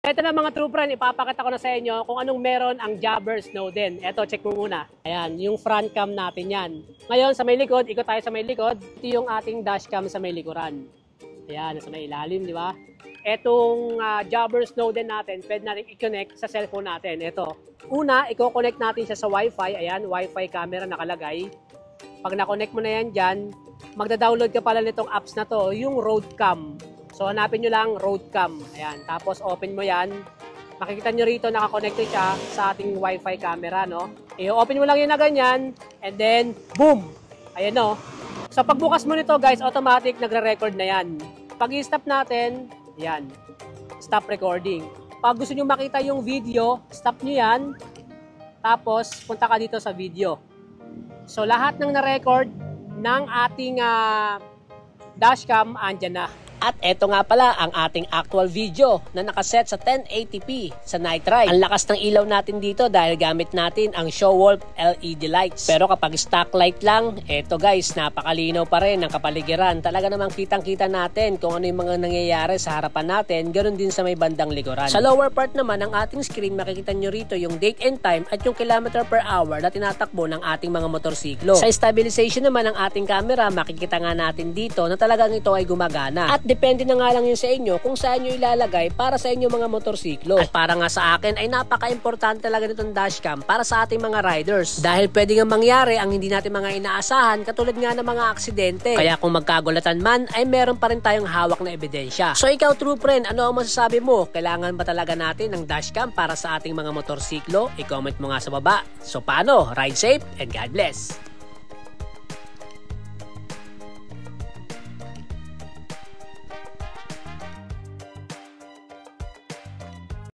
Ito na mga true friend, ipapakita ko na sa inyo kung anong meron ang Jabber Snowden. Ito, check mo muna. Ayan, yung front cam natin yan. Ngayon, sa may likod, ikot tayo sa may likod. Ito yung ating dashcam sa may likuran. Ayan, nasa may ilalim, di ba? Etong Jabber Snowden natin, pwede natin i-connect sa cellphone natin. Ito. Una, i-connect natin siya sa Wi-Fi. Ayan, Wi-Fi camera nakalagay. Pag na-connect mo na yan dyan, magda-download ka pala nitong apps na to, yung Roadcam. So, hanapin nyo lang Roadcam. Ayan. Tapos, open mo yan. Makikita nyo rito, nakakonected siya sa ating Wi-Fi camera, no? I-open mo lang yun na ganyan. And then, boom! Ayan, no? So, pagbukas mo nito, guys, automatic nagre-record na yan. Pag i-stop natin, yan. Stop recording. Pag gusto nyo makita yung video, stop nyo yan. Tapos, punta ka dito sa video. So, lahat ng na-record ng ating dashcam, andyan na. At eto nga pala ang ating actual video na nakaset sa 1080p sa night ride. Ang lakas ng ilaw natin dito dahil gamit natin ang Showwolf LED lights. Pero kapag stock light lang, eto guys, napakalinaw pa rin ng kapaligiran. Talaga namang kitang-kita natin kung ano yung mga nangyayari sa harapan natin, ganoon din sa may bandang likuran. Sa lower part naman ng ating screen, makikita nyo rito yung date and time at yung kilometer per hour na tinatakbo ng ating mga motorsiklo. Sa stabilization naman ng ating camera, makikita nga natin dito na talagang ito ay gumagana. At depende na nga lang yun sa inyo kung saan nyo ilalagay para sa inyo mga motorsiklo. At para nga sa akin ay napaka-importante talaga nitong dashcam para sa ating mga riders. Dahil pwede nga mangyari ang hindi natin mga inaasahan katulad nga ng mga aksidente. Kaya kung magkagulatan man ay meron pa rin tayong hawak na ebidensya. So ikaw true friend, ano ang masasabi mo? Kailangan ba talaga natin ng dashcam para sa ating mga motorsiklo? I-comment mo nga sa baba. So paano? Ride safe and God bless!